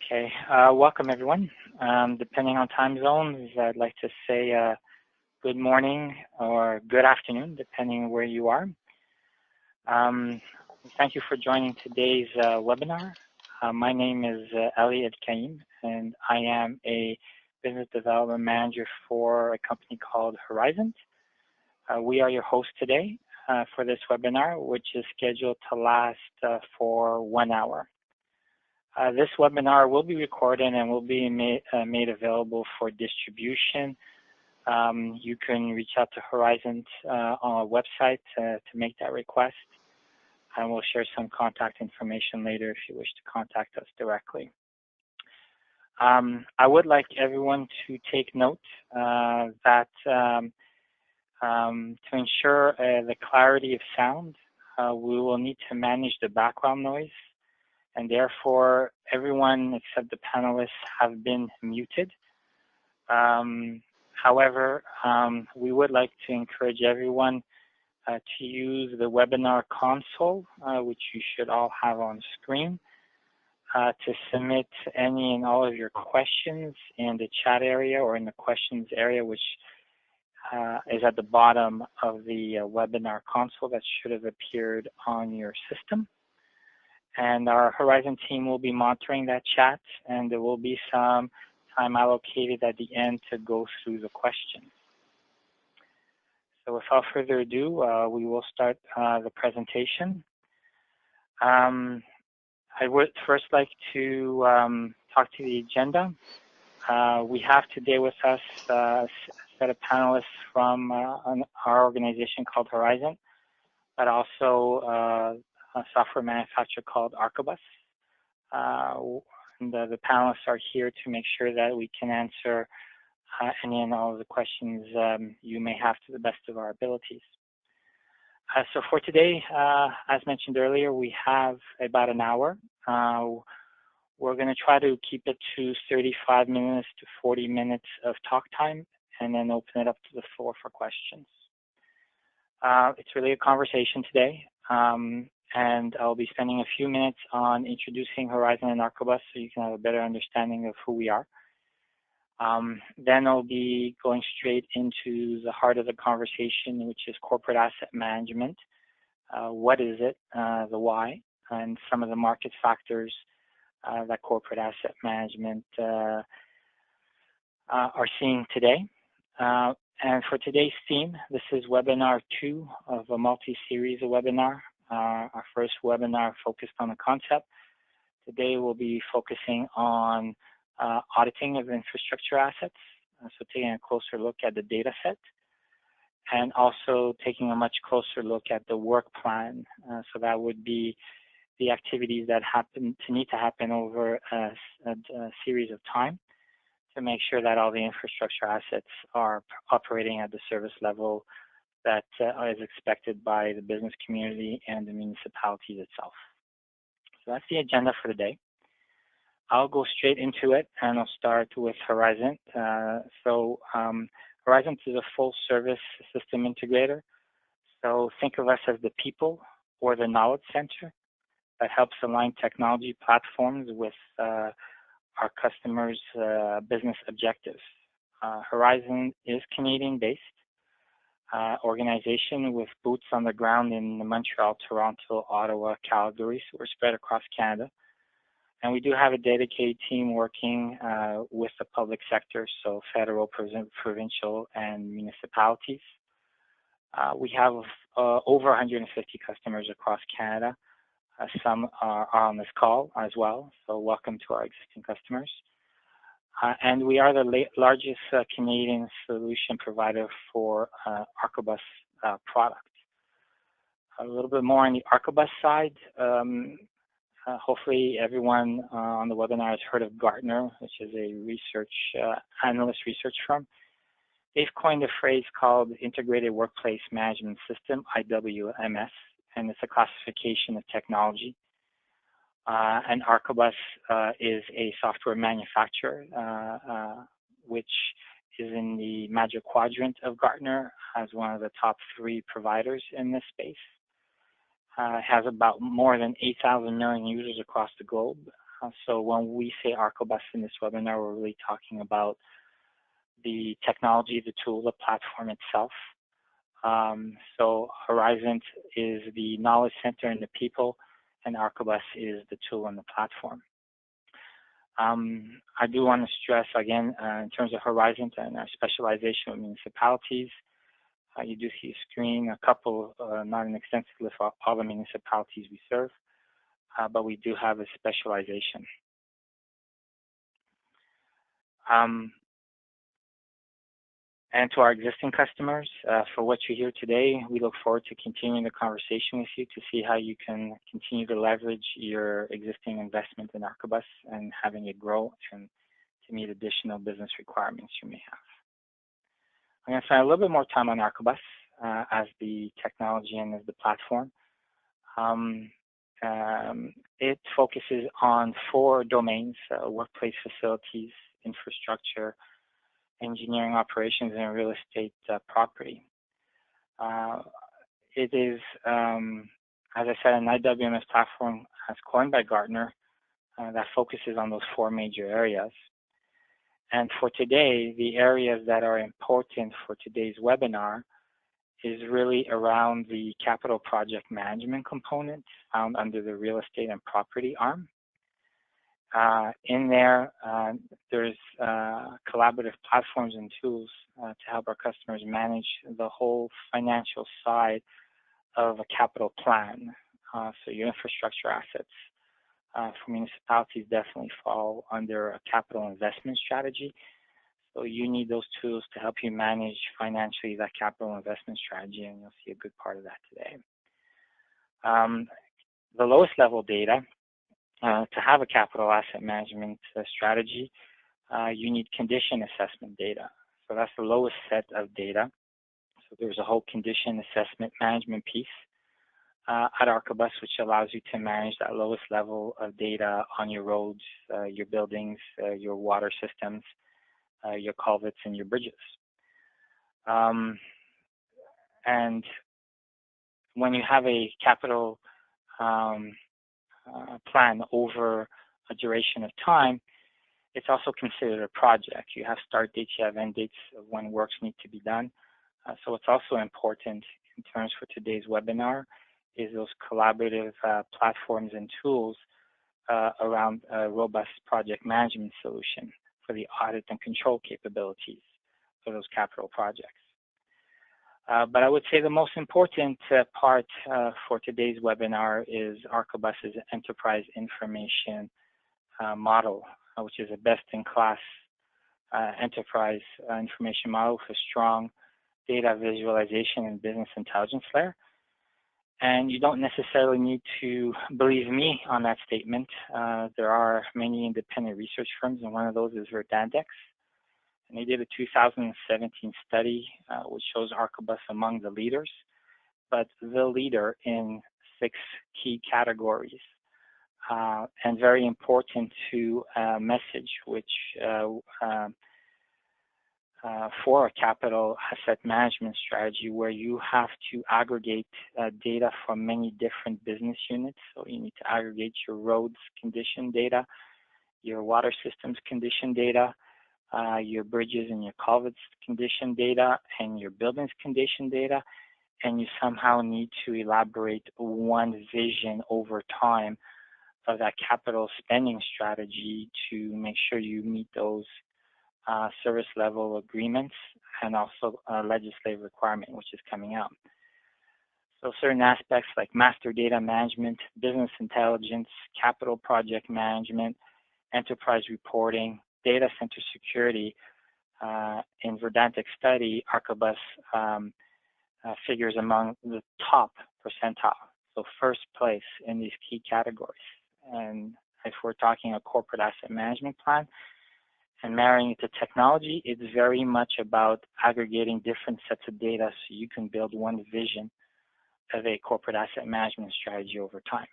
Okay, welcome everyone. Depending on time zones, I'd like to say good morning or good afternoon, depending where you are. Thank you for joining today's webinar. My name is Elliot Kaim, and I am a business development manager for a company called Horizant. We are your host today for this webinar, which is scheduled to last for 1 hour. This webinar will be recorded and will be made available for distribution. You can reach out to Horizont on our website to make that request, and we'll share some contact information later if you wish to contact us directly. I would like everyone to take note that to ensure the clarity of sound, we will need to manage the background noise, and therefore everyone except the panelists have been muted. However, we would like to encourage everyone to use the webinar console, which you should all have on screen, to submit any and all of your questions in the chat area or in the questions area, which is at the bottom of the webinar console that should have appeared on your system. And our Horizon team will be monitoring that chat, and there will be some time allocated at the end to go through the questions. So without further ado, we will start the presentation. I would first like to talk to the agenda. We have today with us a set of panelists from our organization called Horizon, but also a software manufacturer called ARQUEBUS. The panelists are here to make sure that we can answer any and all of the questions you may have to the best of our abilities. So for today, as mentioned earlier, we have about an hour. We're going to try to keep it to 35 minutes to 40 minutes of talk time, and then open it up to the floor for questions. It's really a conversation today. And I'll be spending a few minutes on introducing Horizon and ARQUEBUS so you can have a better understanding of who we are. Then I'll be going straight into the heart of the conversation, which is corporate asset management. What is it, the why, and some of the market factors that corporate asset management are seeing today. And for today's theme, this is webinar 2 of a multi-series of webinar. Our first webinar focused on the concept. Today we'll be focusing on auditing of infrastructure assets, so taking a closer look at the data set, and also taking a much closer look at the work plan. So that would be the activities that need to happen over a series of time to make sure that all the infrastructure assets are operating at the service level that is expected by the business community and the municipalities itself. So that's the agenda for the day. I'll go straight into it, and I'll start with Horizont. Horizont is a full-service system integrator. So think of us as the people or the knowledge center that helps align technology platforms with our customers' business objectives. Horizont is Canadian-based. Organization with boots on the ground in Montreal, Toronto, Ottawa, Calgary, so we're spread across Canada. And we do have a dedicated team working with the public sector, so federal, provincial, and municipalities. We have over 150 customers across Canada. Some are on this call as well, so welcome to our existing customers. And we are the largest Canadian solution provider for ARQUEBUS product. A little bit more on the ARQUEBUS side. Hopefully everyone on the webinar has heard of Gartner, which is a analyst research firm. They've coined a phrase called Integrated Workplace Management System, IWMS, and it's a classification of technology. And ARQUEBUS is a software manufacturer, which is in the Magic Quadrant of Gartner as one of the top 3 providers in this space. It has about more than 8,000 million users across the globe, So when we say ARQUEBUS in this webinar, we're really talking about the technology, the tool, the platform itself. So Horizant is the knowledge center and the people, and ARQUEBUS is the tool and the platform. I do want to stress again, in terms of Horizont and our specialization with municipalities, you do see a screen, a couple, not an extensive list of all the municipalities we serve, but we do have a specialization. And to our existing customers, for what you hear today, we look forward to continuing the conversation with you to see how you can continue to leverage your existing investment in ARQUEBUS and having it grow and to meet additional business requirements you may have. I'm going to spend a little bit more time on ARQUEBUS as the technology and as the platform. It focuses on 4 domains: workplace facilities, infrastructure, engineering operations, and real estate property. It is, as I said, an IWMS platform as coined by Gartner that focuses on those 4 major areas. And for today, the areas that are important for today's webinar is really around the capital project management component found under the real estate and property arm. In there, there's collaborative platforms and tools to help our customers manage the whole financial side of a capital plan. So your infrastructure assets for municipalities definitely fall under a capital investment strategy. So you need those tools to help you manage financially that capital investment strategy, and you'll see a good part of that today. The lowest level data, to have a capital asset management strategy, you need condition assessment data. So that's the lowest set of data. So there's a whole condition assessment management piece at ARQUEBUS, which allows you to manage that lowest level of data on your roads, your buildings, your water systems, your culverts, and your bridges. And when you have a capital plan over a duration of time, it's also considered a project. You have start dates, you have end dates of when works need to be done. So it's also important in terms for today's webinar is those collaborative platforms and tools around a robust project management solution for the audit and control capabilities for those capital projects. But I would say the most important part for today's webinar is ARQUEBUS's enterprise information model, which is a best-in-class enterprise information model for strong data visualization and business intelligence layer. And you don't necessarily need to believe me on that statement. There are many independent research firms, and one of those is Verdandex. And they did a 2017 study which shows ARQUEBUS among the leaders, but the leader in 6 key categories. And very important to message, which for a capital asset management strategy where you have to aggregate data from many different business units. So you need to aggregate your roads condition data, your water systems condition data, your bridges and your culverts condition data, and your buildings condition data, and you somehow need to elaborate one vision over time of that capital spending strategy to make sure you meet those service level agreements and also legislative requirement which is coming out. So certain aspects like master data management, business intelligence, capital project management, enterprise reporting, data center security. In Verdandex study, ARQUEBUS figures among the top percentile, so first place in these key categories. And if we're talking a corporate asset management plan and marrying it to technology, it's very much about aggregating different sets of data so you can build one vision of a corporate asset management strategy over time.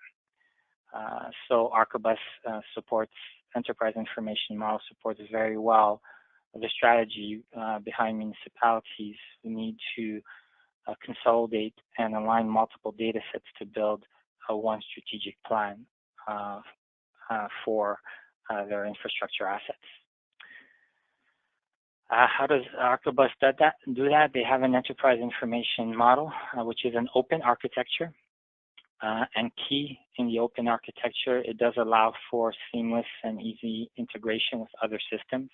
So ARQUEBUS supports enterprise information model, supports very well the strategy behind municipalities who need to consolidate and align multiple data sets to build one strategic plan for their infrastructure assets. How does ARQUEBUS do that? They have an enterprise information model, which is an open architecture. And key in the open architecture, it does allow for seamless and easy integration with other systems.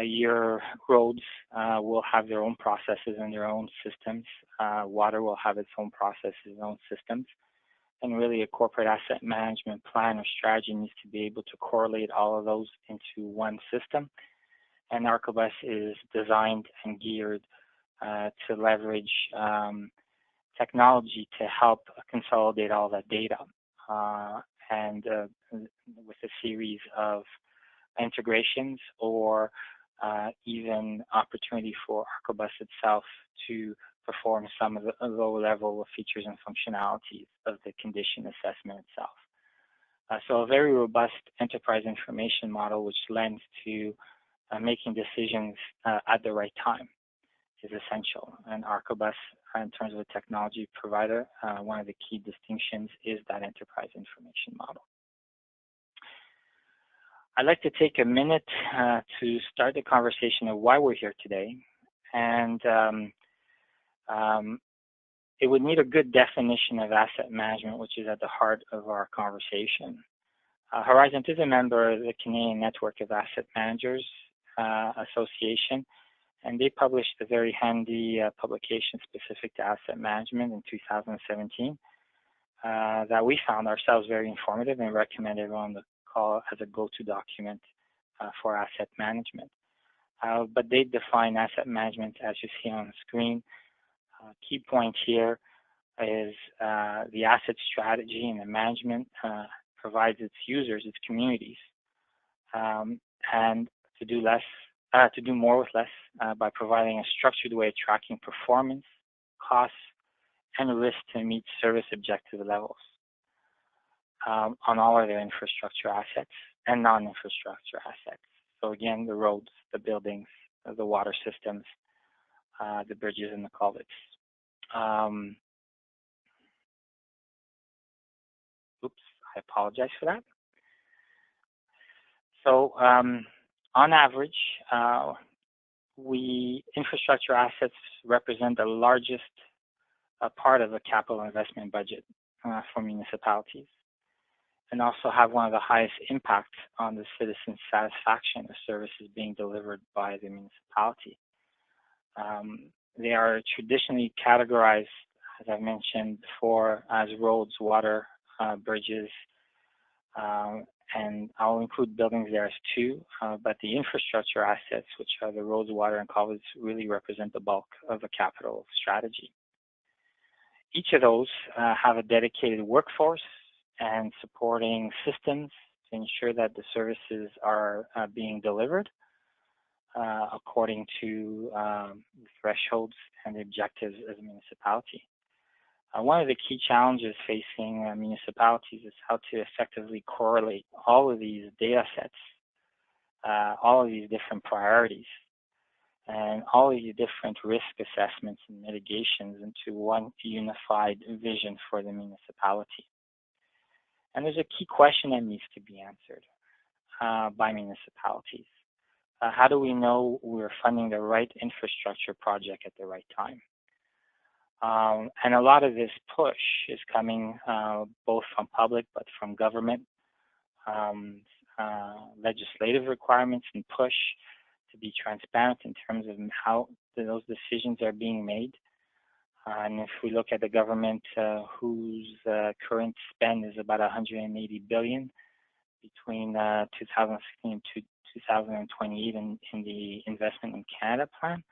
Your roads will have their own processes and their own systems. Water will have its own processes and own systems. And really a corporate asset management plan or strategy needs to be able to correlate all of those into one system. And ARQUEBUS is designed and geared to leverage technology to help consolidate all that data and with a series of integrations or even opportunity for ARQUEBUS itself to perform some of the low-level features and functionalities of the condition assessment itself. So a very robust enterprise information model which lends to making decisions at the right time is essential. And ARQUEBUS, in terms of a technology provider, one of the key distinctions is that enterprise information model. I'd like to take a minute to start the conversation of why we're here today. And it would need a good definition of asset management, which is at the heart of our conversation. Horizant is a member of the Canadian Network of Asset Managers Association, and they published a very handy publication specific to asset management in 2017 that we found ourselves very informative and recommended on the call as a go-to document for asset management. But they define asset management as you see on the screen. Key point here is the asset strategy and the management provides its users, its communities, and to do more with less by providing a structured way of tracking performance, costs, and risk to meet service objective levels on all of their infrastructure assets and non-infrastructure assets. So again, the roads, the buildings, the water systems, the bridges and the culverts. Oops, I apologize for that. So on average, infrastructure assets represent the largest part of the capital investment budget for municipalities, and also have one of the highest impacts on the citizen satisfaction of services being delivered by the municipality. They are traditionally categorized, as I mentioned before, as roads, water, bridges, and I'll include buildings there as two, but the infrastructure assets, which are the roads, water, and culverts, really represent the bulk of the capital strategy. Each of those have a dedicated workforce and supporting systems to ensure that the services are being delivered according to thresholds and the objectives of the municipality. One of the key challenges facing municipalities is how to effectively correlate all of these data sets, all of these different priorities, and all of these different risk assessments and mitigations into one unified vision for the municipality. And there's a key question that needs to be answered by municipalities. How do we know we're funding the right infrastructure project at the right time? And a lot of this push is coming both from public but from government legislative requirements and push to be transparent in terms of how those decisions are being made. And if we look at the government whose current spend is about $180 billion between 2016 and 2028 in the Investment in Canada plan,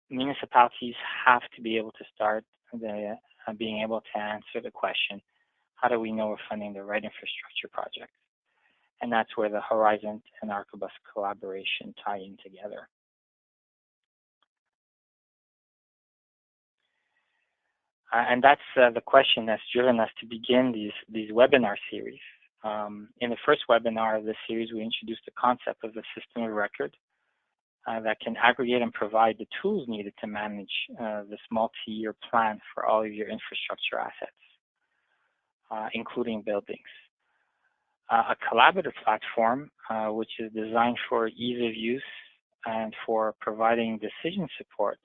municipalities have to be able to start being able to answer the question, how do we know we're funding the right infrastructure projects? And that's where the Horizant and ARQUEBUS collaboration tie in together. And that's the question that's driven us to begin these webinar series. In the first webinar of this series, we introduced the concept of the system of record that can aggregate and provide the tools needed to manage this multi-year plan for all of your infrastructure assets. including buildings. A collaborative platform, which is designed for ease of use and for providing decision support.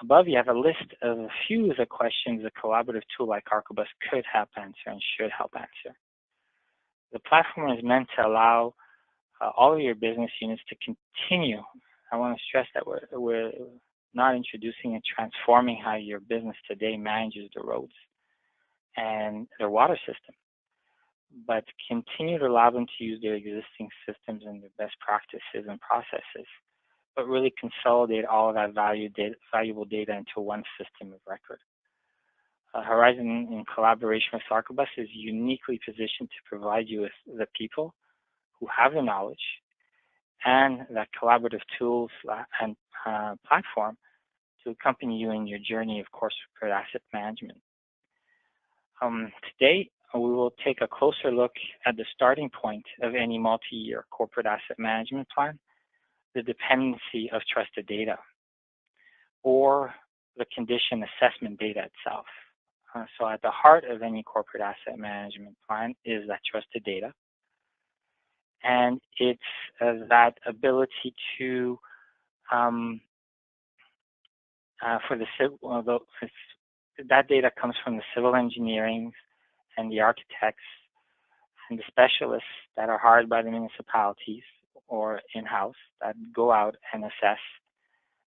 Above, you have a list of a few of the questions a collaborative tool like ARQUEBUS could help answer and should help answer. The platform is meant to allow all of your business units to continue. I want to stress that we're not introducing and transforming how your business today manages the roads and their water system, but continue to allow them to use their existing systems and their best practices and processes, but really consolidate all of that valuable data into one system of record. Horizon, in collaboration with ARQUEBUS, is uniquely positioned to provide you with the people who have the knowledge and that collaborative tools and platform to accompany you in your journey of corporate asset management. Today, we will take a closer look at the starting point of any multi-year corporate asset management plan, the dependency of trusted data, or the condition assessment data itself. So at the heart of any corporate asset management plan is that trusted data. And it's that ability to, that data comes from the civil engineering and the architects and the specialists that are hired by the municipalities or in-house that go out and assess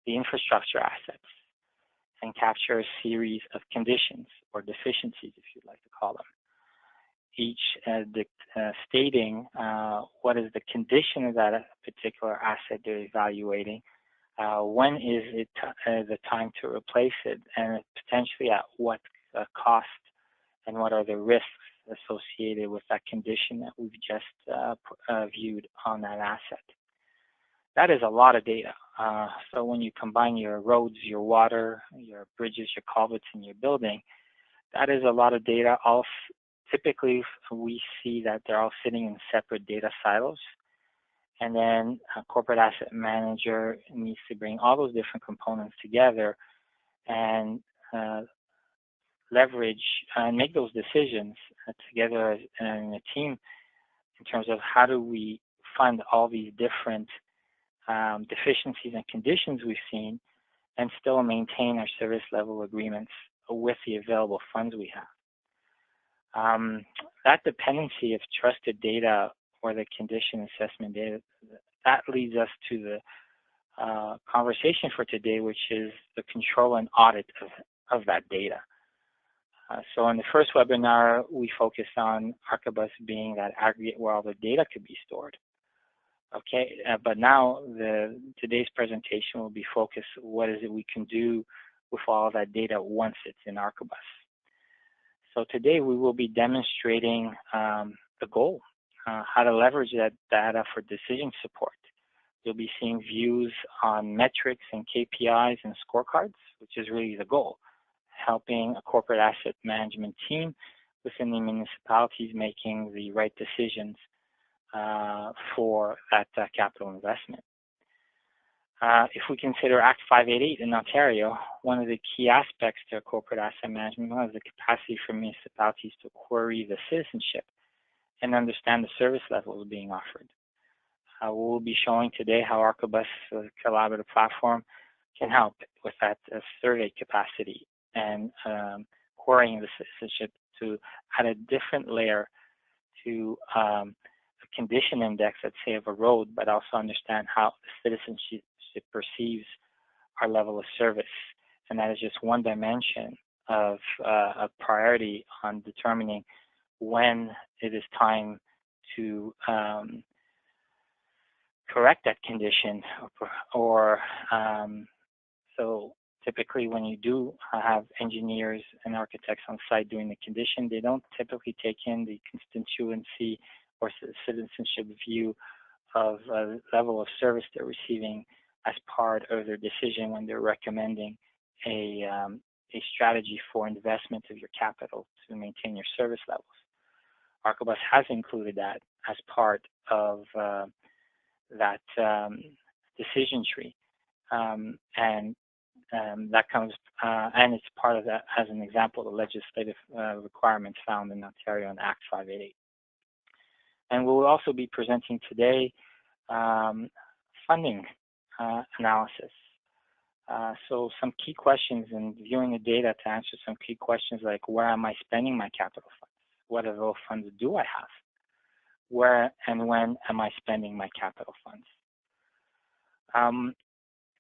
the infrastructure assets and capture a series of conditions or deficiencies, if you'd like to call them, each stating what is the condition of that particular asset they're evaluating, when is it the time to replace it, and potentially at what cost, and what are the risks associated with that condition that we've just viewed on that asset. That is a lot of data. So when you combine your roads, your water, your bridges, your culverts, and your building, that is a lot of data. Typically, we see that they're all sitting in separate data silos. And then a corporate asset manager needs to bring all those different components together and leverage and make those decisions together in a team in terms of how do we fund all these different deficiencies and conditions we've seen and still maintain our service level agreements with the available funds we have. That dependency of trusted data or the condition assessment data, that leads us to the conversation for today, which is the control and audit of that data. So in the first webinar, we focused on ARQUEBUS being that aggregate where all the data could be stored. Okay, but now today's presentation will be focused what is it we can do with all of that data once it's in ARQUEBUS. So today we will be demonstrating the goal, how to leverage that data for decision support. You'll be seeing views on metrics and KPIs and scorecards, which is really the goal, helping a corporate asset management team within the municipalities making the right decisions for that capital investment. If we consider Act 588 in Ontario, one of the key aspects to corporate asset management is the capacity for municipalities to query the citizenship and understand the service levels being offered. We'll be showing today how ARQUEBUS, the collaborative platform, can help with that survey capacity and querying the citizenship to add a different layer to a condition index, let's say, of a road, but also understand how the citizenship perceives our level of service. And that is just one dimension of a priority on determining when it is time to correct that condition, or so typically when you do have engineers and architects on site doing the condition, they don't typically take in the constituency or citizenship view of level of service they're receiving as part of their decision when they're recommending a strategy for investment of your capital to maintain your service levels. ARQUEBUS has included that as part of that decision tree. And That comes, and it's part of that, as an example, the legislative requirements found in Ontario in Act 588. And we'll also be presenting today funding analysis. So some key questions in viewing the data to answer some key questions like, where am I spending my capital funds? What available funds do I have? Where and when am I spending my capital funds?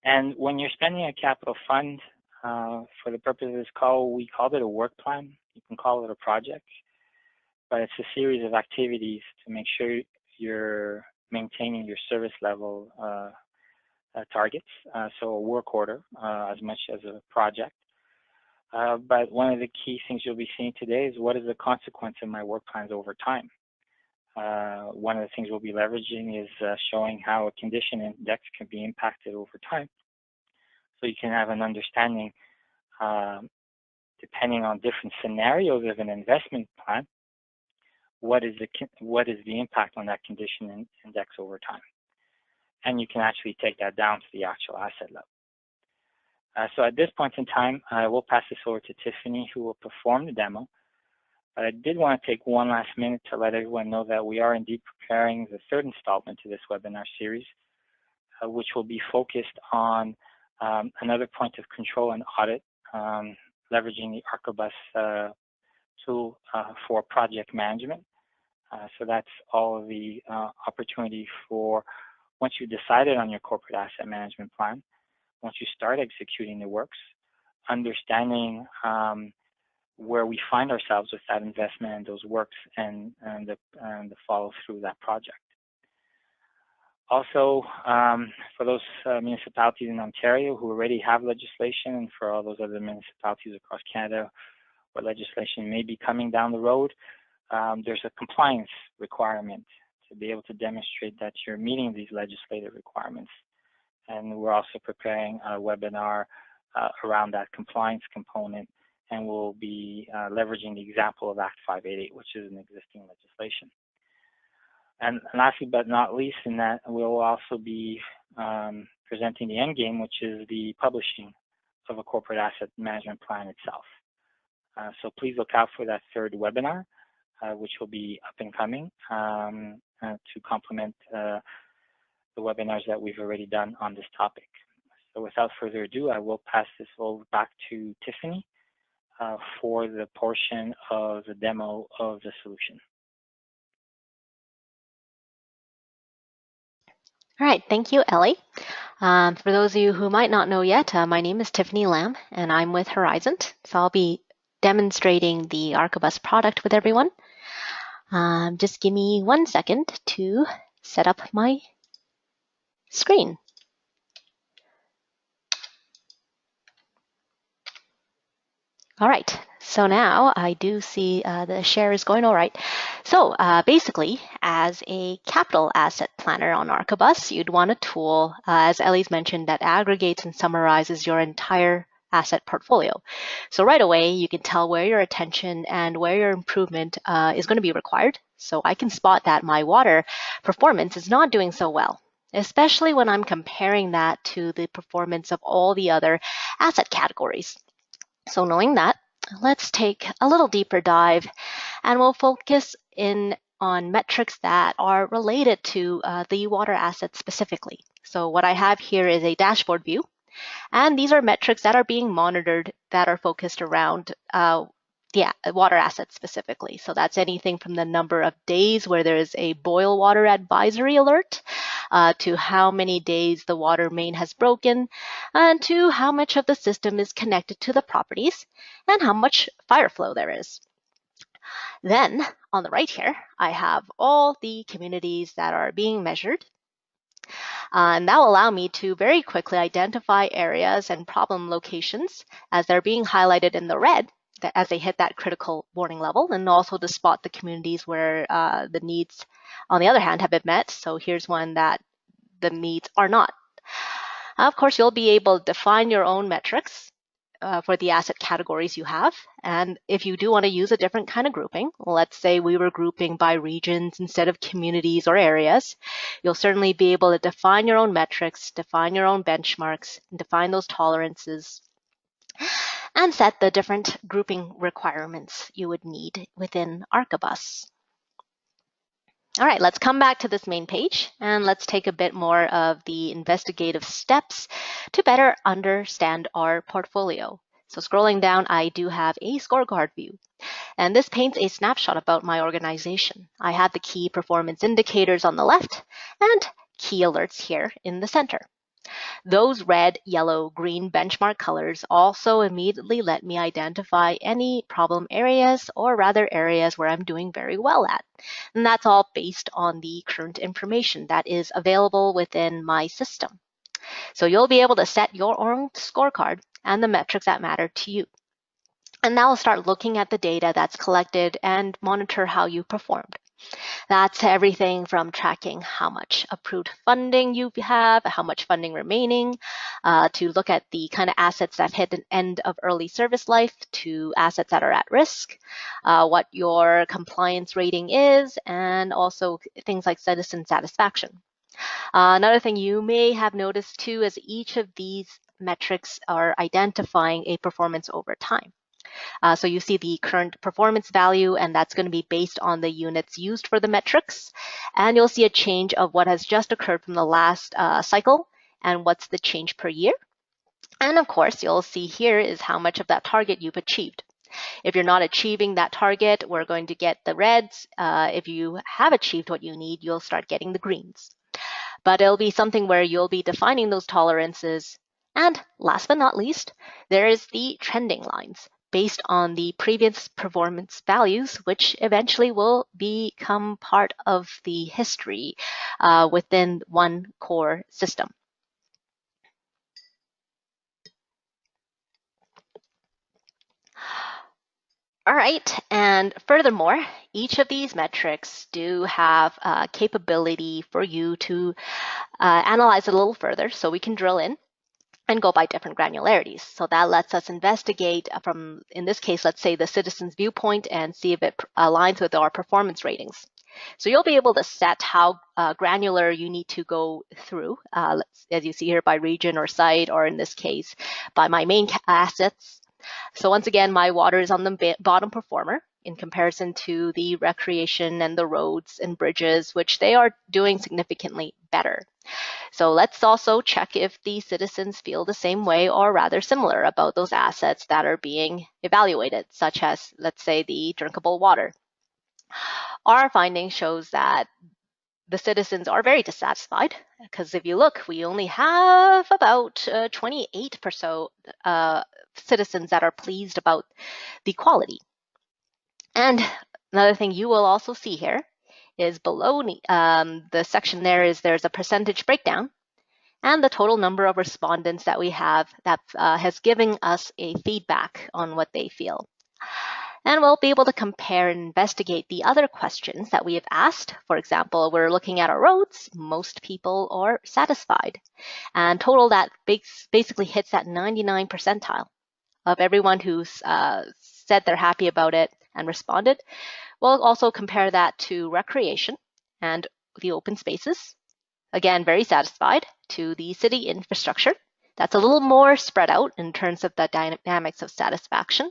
And when you're spending a capital fund, for the purpose of this call, we called it a work plan. You can call it a project, but it's a series of activities to make sure you're maintaining your service level targets. So a work order as much as a project. But one of the key things you'll be seeing today is what is the consequence of my work plans over time. One of the things we'll be leveraging is showing how a condition index can be impacted over time. So you can have an understanding, depending on different scenarios of an investment plan, what is the impact on that condition index over time. And you can actually take that down to the actual asset level. So at this point in time, I will pass this over to Tiffany, who will perform the demo. But I did want to take one last minute to let everyone know that we are indeed preparing the third installment to this webinar series, which will be focused on another point of control and audit, leveraging the ARQUEBUS tool for project management. So that's all of the opportunity for, once you've decided on your corporate asset management plan, once you start executing the works, understanding where we find ourselves with that investment and those works and the follow through that project. Also, for those municipalities in Ontario who already have legislation, and for all those other municipalities across Canada where legislation may be coming down the road, there's a compliance requirement to be able to demonstrate that you're meeting these legislative requirements. And we're also preparing a webinar around that compliance component, and we'll be leveraging the example of Act 588, which is an existing legislation. And lastly but not least, in that we'll also be presenting the end game, which is the publishing of a corporate asset management plan itself. So please look out for that third webinar, which will be up and coming to complement the webinars that we've already done on this topic. So without further ado, I will pass this over back to Tiffany for the portion of the demo of the solution. All right, thank you, Ellie. For those of you who might not know yet, my name is Tiffany Lamb, and I'm with Horizant. So I'll be demonstrating the ARQUEBUS product with everyone. Just give me 1 second to set up my screen. All right, so now I do see the share is going all right. So basically, as a capital asset planner on ARQUEBUS, you'd want a tool, as Ellie's mentioned, that aggregates and summarizes your entire asset portfolio. So right away, you can tell where your attention and where your improvement is going to be required. So I can spot that my water performance is not doing so well, especially when I'm comparing that to the performance of all the other asset categories. So knowing that, let's take a little deeper dive, and we'll focus in on metrics that are related to the water assets specifically. So what I have here is a dashboard view, and these are metrics that are being monitored that are focused around water assets specifically. So that's anything from the number of days where there is a boil water advisory alert, to how many days the water main has broken, and to how much of the system is connected to the properties, and how much fire flow there is. Then on the right here, I have all the communities that are being measured. And that will allow me to very quickly identify areas and problem locations as they're being highlighted in the red, as they hit that critical warning level, and also to spot the communities where the needs, on the other hand, have been met. So here's one that the needs are not. Of course, you'll be able to define your own metrics for the asset categories you have. And if you do want to use a different kind of grouping, let's say we were grouping by regions instead of communities or areas, you'll certainly be able to define your own metrics, define your own benchmarks, and define those tolerances, and set the different grouping requirements you would need within ARQUEBUS. All right, let's come back to this main page and let's take a bit more of the investigative steps to better understand our portfolio. So scrolling down, I do have a scorecard view, and this paints a snapshot about my organization. I have the key performance indicators on the left and key alerts here in the center. Those red, yellow, green benchmark colors also immediately let me identify any problem areas, or rather areas where I'm doing very well at. And that's all based on the current information that is available within my system. So you'll be able to set your own scorecard and the metrics that matter to you. And now we'll start looking at the data that's collected and monitor how you performed. That's everything from tracking how much approved funding you have, how much funding remaining, to look at the kind of assets that hit an end of early service life, to assets that are at risk, what your compliance rating is, and also things like citizen satisfaction. Another thing you may have noticed too is each of these metrics are identifying a performance over time. So you see the current performance value, and that's going to be based on the units used for the metrics. And you'll see a change of what has just occurred from the last cycle and what's the change per year. And of course, you'll see here is how much of that target you've achieved. If you're not achieving that target, we're going to get the reds. If you have achieved what you need, you'll start getting the greens. But it'll be something where you'll be defining those tolerances. And last but not least, there is the trending lines based on the previous performance values, which eventually will become part of the history within one core system. All right, and furthermore, each of these metrics do have capability for you to analyze a little further, so we can drill in and go by different granularities. So that lets us investigate from, in this case, let's say the citizen's viewpoint, and see if it aligns with our performance ratings. So you'll be able to set how granular you need to go through, as you see here, by region or site, or in this case, by my main assets. So once again, my water is on the bottom performer in comparison to the recreation and the roads and bridges, which they are doing significantly better. So let's also check if the citizens feel the same way, or rather similar, about those assets that are being evaluated, such as, let's say, the drinkable water. Our finding shows that the citizens are very dissatisfied, because if you look, we only have about 28% citizens that are pleased about the quality. And another thing you will also see here is below the section there's a percentage breakdown and the total number of respondents that we have that has given us a feedback on what they feel. And we'll be able to compare and investigate the other questions that we have asked. For example, we're looking at our roads. Most people are satisfied. And total that basically hits that 99 percentile of everyone who's said they're happy about it and responded. We'll also compare that to recreation and the open spaces. Again, very satisfied, to the city infrastructure. That's a little more spread out in terms of the dynamics of satisfaction.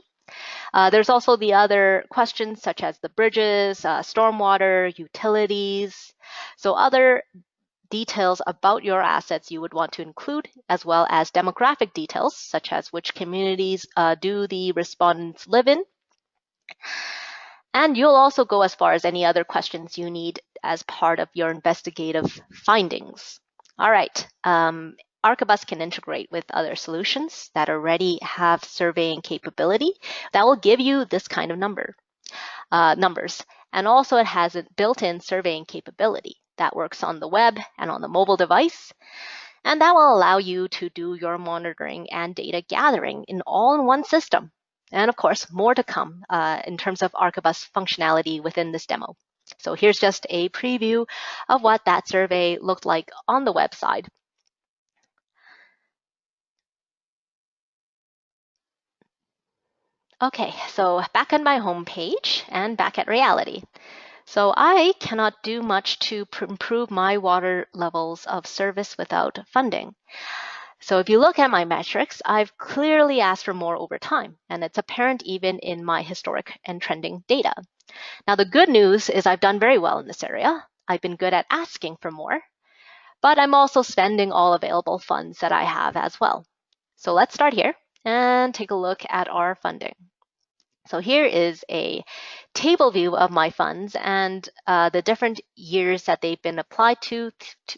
There's also the other questions such as the bridges, stormwater, utilities. So other details about your assets you would want to include, as well as demographic details such as which communities do the respondents live in. And you'll also go as far as any other questions you need as part of your investigative findings. All right. ARQUEBUS can integrate with other solutions that already have surveying capability that will give you this kind of numbers. And also it has a built-in surveying capability that works on the web and on the mobile device. And that will allow you to do your monitoring and data gathering all in one system. And of course, more to come in terms of ARQUEBUS functionality within this demo. So here's just a preview of what that survey looked like on the website. Okay, so back on my home page and back at reality. So I cannot do much to improve my water levels of service without funding. So if you look at my metrics, I've clearly asked for more over time, and it's apparent even in my historic and trending data. Now, the good news is I've done very well in this area. I've been good at asking for more, but I'm also spending all available funds that I have as well. So let's start here and take a look at our funding. So here is a table view of my funds and the different years that they've been applied to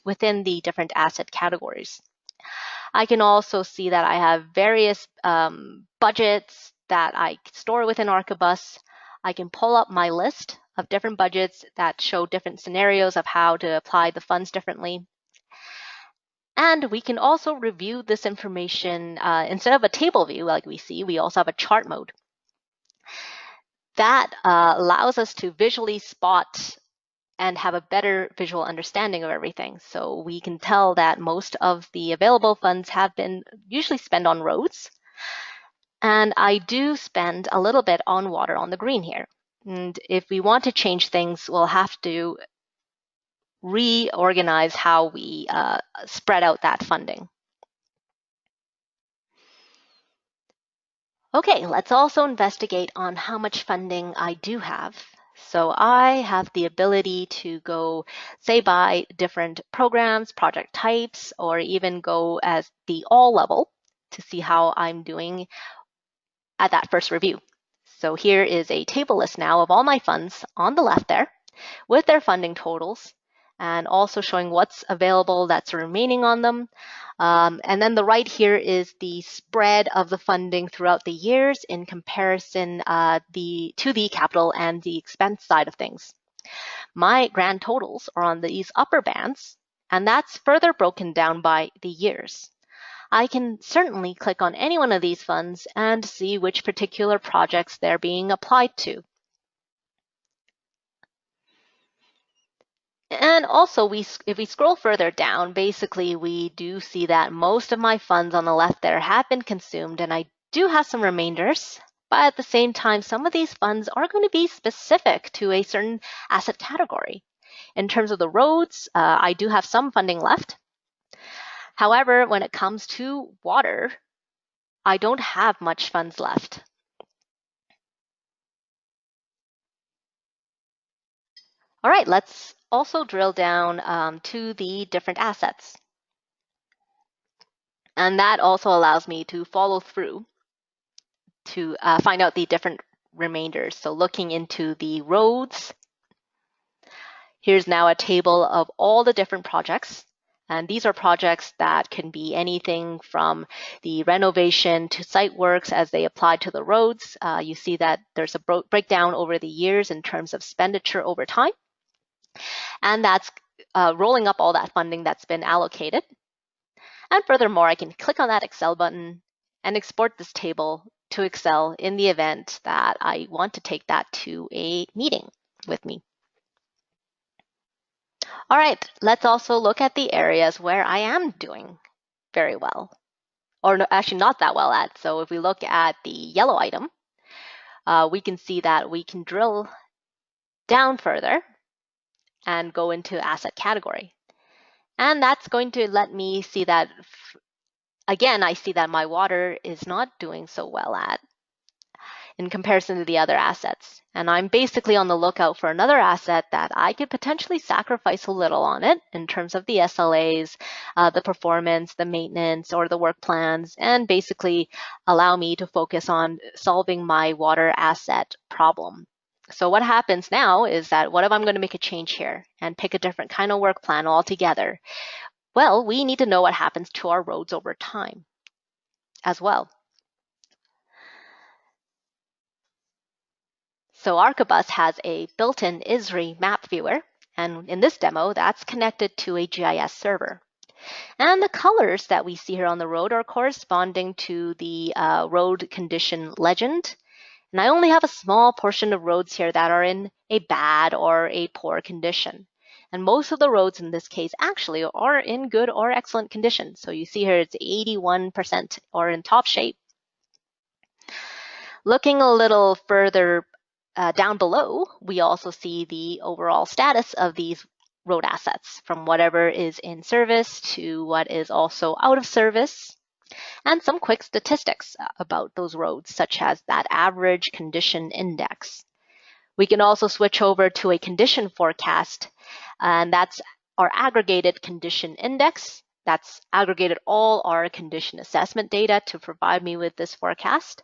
within the different asset categories. I can also see that I have various budgets that I store within ARQUEBUS. I can pull up my list of different budgets that show different scenarios of how to apply the funds differently. And we can also review this information instead of a table view like we see, we also have a chart mode. That allows us to visually spot and have a better visual understanding of everything. So we can tell that most of the available funds have been usually spent on roads. And I do spend a little bit on water on the green here. And if we want to change things, we'll have to reorganize how we spread out that funding. Okay, let's also investigate on how much funding I do have. So I have the ability to go, say, by different programs, project types, or even go as the all level to see how I'm doing at that first review. So here is a table list now of all my funds on the left there with their funding totals and also showing what's available that's remaining on them. And then the right here is the spread of the funding throughout the years in comparison to the capital and the expense side of things. My grand totals are on these upper bands, and that's further broken down by the years. I can certainly click on any one of these funds and see which particular projects they're being applied to. And also, if we scroll further down, basically we do see that most of my funds on the left there have been consumed, and I do have some remainders. But at the same time, some of these funds are going to be specific to a certain asset category. In terms of the roads, I do have some funding left. However, when it comes to water, I don't have much funds left. All right, let's also drill down to the different assets. And that also allows me to follow through to find out the different remainders. So looking into the roads, here's now a table of all the different projects. And these are projects that can be anything from the renovation to site works as they apply to the roads. You see that there's a breakdown over the years in terms of expenditure over time. And that's rolling up all that funding that's been allocated. And furthermore, I can click on that Excel button and export this table to Excel in the event that I want to take that to a meeting with me. All right, let's also look at the areas where I am doing very well, or no, actually not that well at. So if we look at the yellow item, we can see that we can drill down further and go into asset category. And that's going to let me see that, again, I see that my water is not doing so well at in comparison to the other assets. And I'm basically on the lookout for another asset that I could potentially sacrifice a little on it in terms of the SLAs, the performance, the maintenance, or the work plans, and basically allow me to focus on solving my water asset problem. So what happens now is that what if I'm going to make a change here and pick a different kind of work plan altogether? Well, we need to know what happens to our roads over time as well. So ARQUEBUS has a built-in ISRI map viewer, and in this demo, that's connected to a GIS server. And the colors that we see here on the road are corresponding to the road condition legend. And I only have a small portion of roads here that are in a bad or a poor condition. And most of the roads in this case actually are in good or excellent condition. So you see here it's 81% or in top shape. Looking a little further down below, we also see the overall status of these road assets, from whatever is in service to what is also out of service, and some quick statistics about those roads, such as that average condition index. We can also switch over to a condition forecast, and that's our aggregated condition index. That's aggregated all our condition assessment data to provide me with this forecast.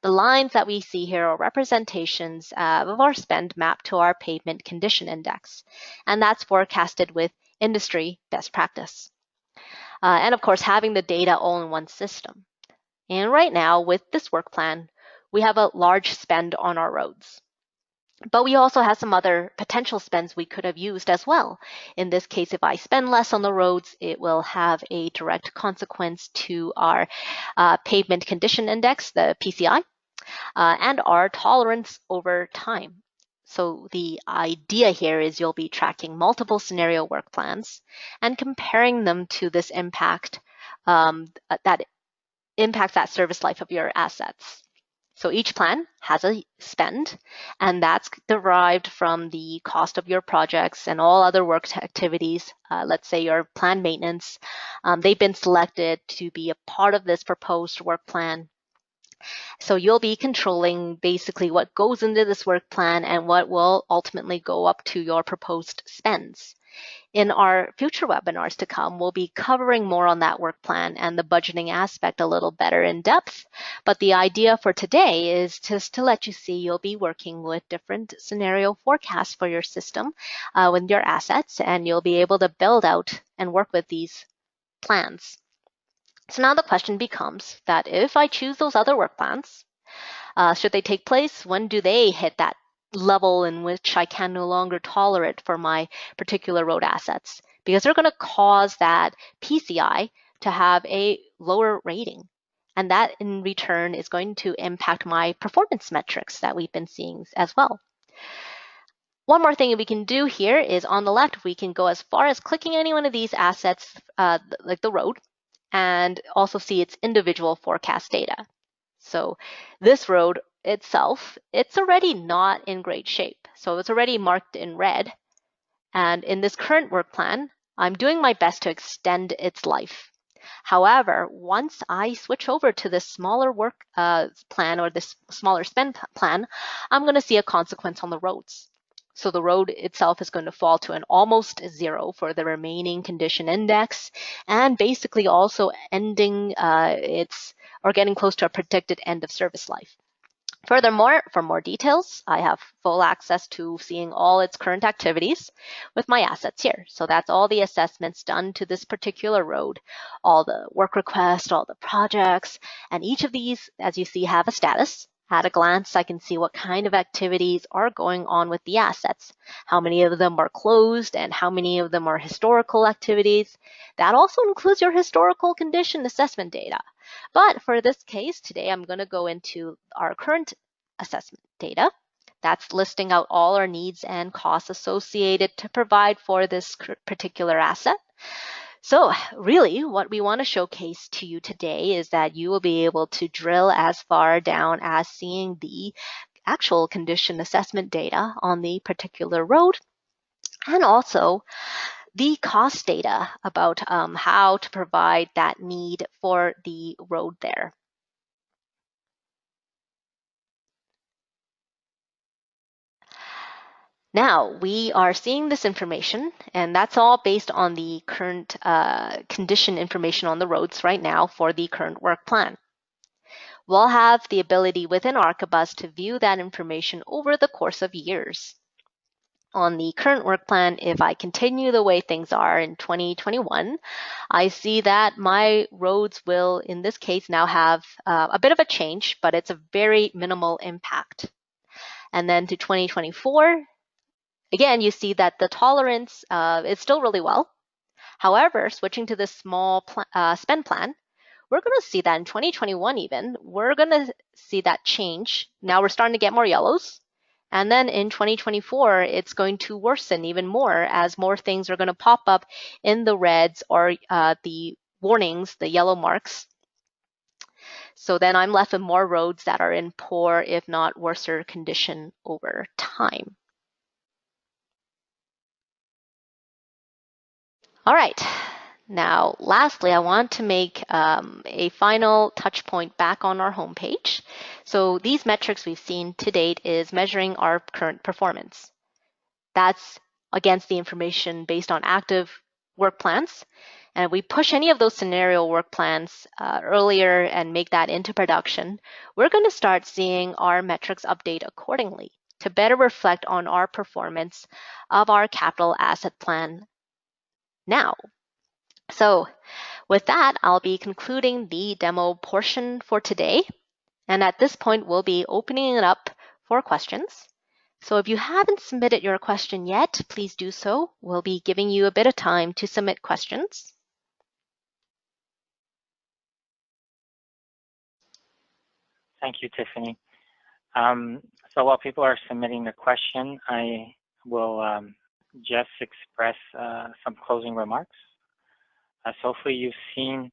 The lines that we see here are representations of our spend mapped to our pavement condition index, and that's forecasted with industry best practice. And of course, having the data all in one system. And right now, with this work plan, we have a large spend on our roads. But we also have some other potential spends we could have used as well. In this case, if I spend less on the roads, it will have a direct consequence to our pavement condition index, the PCI, and our tolerance over time. So the idea here is you'll be tracking multiple scenario work plans and comparing them to this impact that impacts that service life of your assets. So each plan has a spend, and that's derived from the cost of your projects and all other work activities. Let's say your planned maintenance. They've been selected to be a part of this proposed work plan. So you'll be controlling basically what goes into this work plan and what will ultimately go up to your proposed spends. In our future webinars to come, we'll be covering more on that work plan and the budgeting aspect a little better in depth. But the idea for today is just to let you see you'll be working with different scenario forecasts for your system with your assets, and you'll be able to build out and work with these plans. So now the question becomes that if I choose those other work plans, should they take place, when do they hit that level in which I can no longer tolerate for my particular road assets? Because they're going to cause that PCI to have a lower rating. And that in return is going to impact my performance metrics that we've been seeing as well. One more thing we can do here is on the left, we can go as far as clicking any one of these assets, like the road, and also see its individual forecast data. So this road itself, it's already not in great shape. So it's already marked in red. And in this current work plan, I'm doing my best to extend its life. However, once I switch over to this smaller work plan or this smaller spend plan, I'm going to see a consequence on the roads. So the road itself is going to fall to an almost 0 for the remaining condition index, and basically also ending or getting close to a predicted end of service life. Furthermore, for more details, I have full access to seeing all its current activities with my assets here. So that's all the assessments done to this particular road, all the work requests, all the projects, and each of these, as you see, have a status. At a glance, I can see what kind of activities are going on with the assets, how many of them are closed, and how many of them are historical activities. That also includes your historical condition assessment data. But for this case today, I'm going to go into our current assessment data. That's listing out all our needs and costs associated to provide for this particular asset. So really what we want to showcase to you today is that you will be able to drill as far down as seeing the actual condition assessment data on the particular road, and also the cost data about how to provide that need for the road there. Now, we are seeing this information, and that's all based on the current condition information on the roads right now for the current work plan. We'll have the ability within ARQUEBUS to view that information over the course of years. On the current work plan, if I continue the way things are in 2021, I see that my roads will, in this case, now have a bit of a change, but it's a very minimal impact. And then to 2024, again, you see that the tolerance is still really well. However, switching to this small spend plan, we're going to see that in 2021 even, we're going to see that change. Now we're starting to get more yellows. And then in 2024, it's going to worsen even more as more things are going to pop up in the reds or the warnings, the yellow marks. So then I'm left with more roads that are in poor, if not worser condition over time. All right. Now, lastly, I want to make a final touch point back on our homepage. So these metrics we've seen to date is measuring our current performance. That's against the information based on active work plans. And if we push any of those scenario work plans earlier and make that into production, we're going to start seeing our metrics update accordingly to better reflect on our performance of our capital asset plan now. So with that, I'll be concluding the demo portion for today. And at this point, we'll be opening it up for questions. So if you haven't submitted your question yet, please do so. We'll be giving you a bit of time to submit questions. Thank you, Tiffany. So while people are submitting the question, I will just express some closing remarks. So hopefully you've seen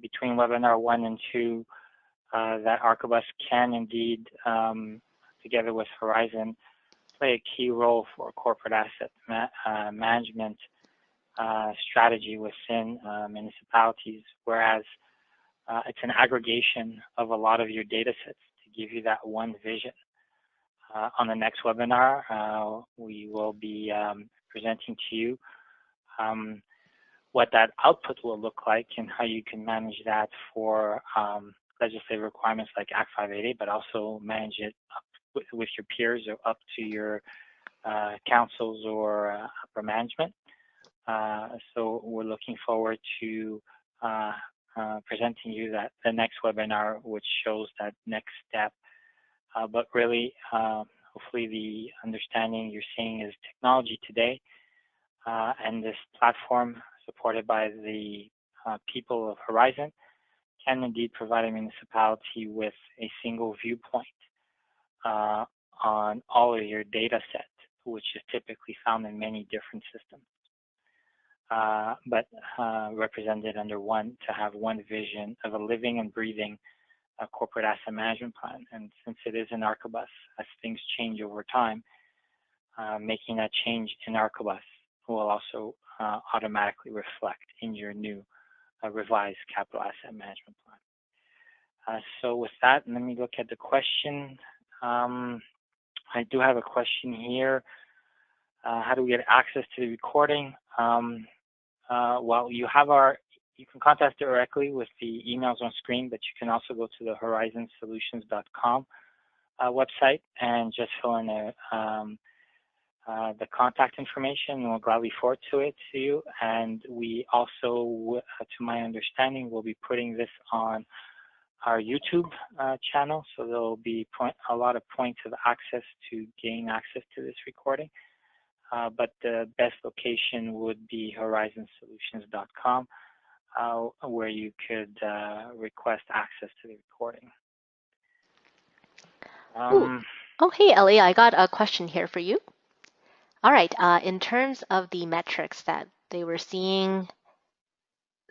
between webinar 1 and 2 that ARQUEBUS can indeed, together with Horizon, play a key role for corporate asset management strategy within municipalities, whereas it's an aggregation of a lot of your data sets to give you that one vision. On the next webinar, we will be presenting to you what that output will look like and how you can manage that for legislative requirements like Act 588, but also manage it up with your peers or up to your councils or upper management. So we're looking forward to presenting you the next webinar, which shows that next step. But really, hopefully the understanding you're seeing is technology today, and this platform supported by the people of Horizon can indeed provide a municipality with a single viewpoint on all of your data set, which is typically found in many different systems, but represented under one, to have one vision of a living and breathing corporate asset management plan. And since it is in ARQUEBUS, as things change over time, making that change in ARQUEBUS will also automatically reflect in your new revised capital asset management plan. So with that, let me look at the question. I do have a question here. How do we get access to the recording? Well, you can contact directly with the emails on screen, but you can also go to the horizontSolutions.com website and just fill in the contact information, and we'll gladly forward it to you. And we also, to my understanding, will be putting this on our YouTube channel, so there'll be a lot of points of access to gain access to this recording. But the best location would be horizontSolutions.com, where you could request access to the recording. Oh, hey, Ellie, I got a question here for you. All right, in terms of the metrics that they were seeing,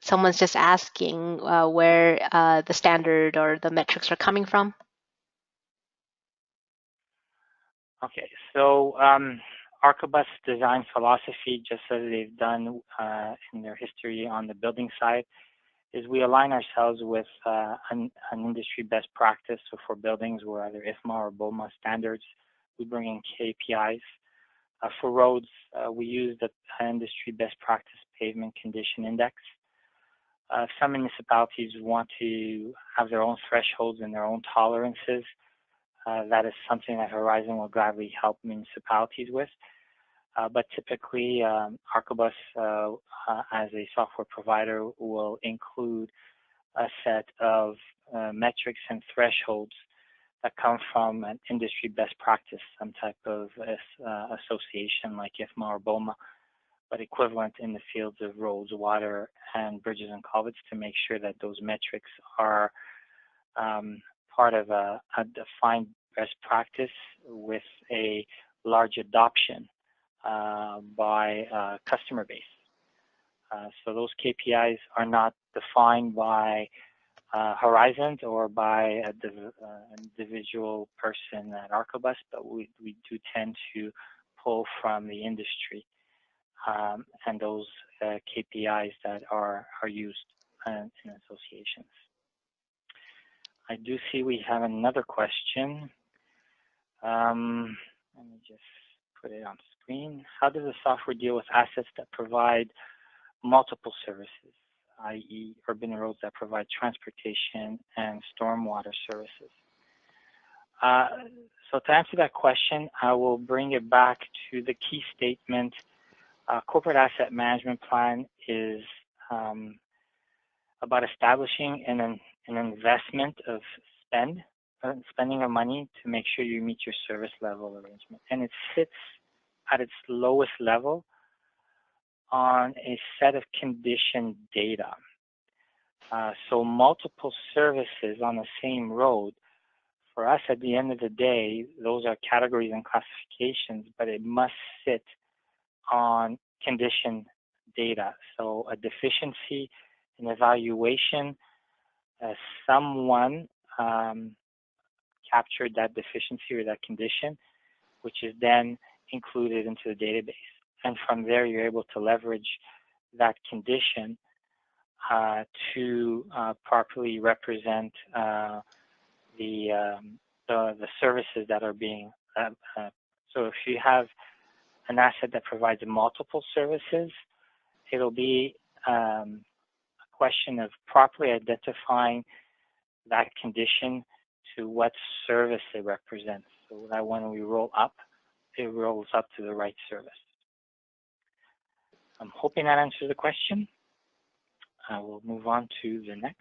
someone's just asking where the standard or the metrics are coming from. Okay, so ARQUEBUS design philosophy, just as they've done in their history on the building side, is we align ourselves with an industry best practice. So for buildings, we're either IFMA or BOMA standards. We bring in KPIs. For roads, we use the industry best practice pavement condition index. Some municipalities want to have their own thresholds and their own tolerances. That is something that Horizon will gladly help municipalities with. But typically, ARQUEBUS, as a software provider, will include a set of metrics and thresholds that come from an industry best practice, some type of association like IFMA or BOMA, but equivalent in the fields of roads, water, and bridges and culverts, to make sure that those metrics are part of a defined best practice with a large adoption by customer base. So those KPIs are not defined by Horizant or by an individual person at ARQUEBUS, but we do tend to pull from the industry and those KPIs that are used in associations. I do see we have another question. Let me just put it on screen. How does the software deal with assets that provide multiple services, i.e. urban roads that provide transportation and stormwater services? So to answer that question, I will bring it back to the key statement. Corporate asset management plan is about establishing an investment of spending of money to make sure you meet your service level arrangement. And it sits at its lowest level on a set of condition data. So multiple services on the same road, for us at the end of the day, those are categories and classifications, but it must sit on condition data. So a deficiency, an evaluation, someone captured that deficiency or that condition, which is then included into the database. And from there, you're able to leverage that condition to properly represent the services that are being. So if you have an asset that provides multiple services, it'll be a question of properly identifying that condition to what service it represents. So that when we roll up, it rolls up to the right service. I'm hoping that answers the question. I will move on to the next.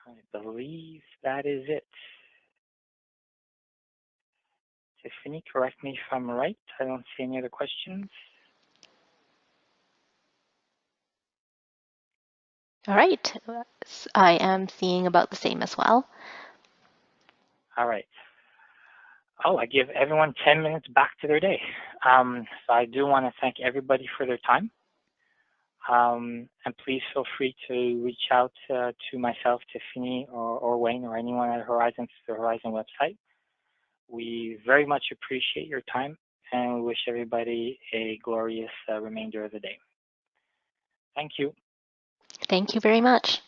I believe that is it. Tiffany, correct me if I'm right. I don't see any other questions. All right. I am seeing about the same as well. All right. Oh, I give everyone 10 minutes back to their day. So I do want to thank everybody for their time. And please feel free to reach out to myself, Tiffany, or Wayne, or anyone at Horizon, to the Horizon website. We very much appreciate your time and we wish everybody a glorious remainder of the day. Thank you. Thank you very much.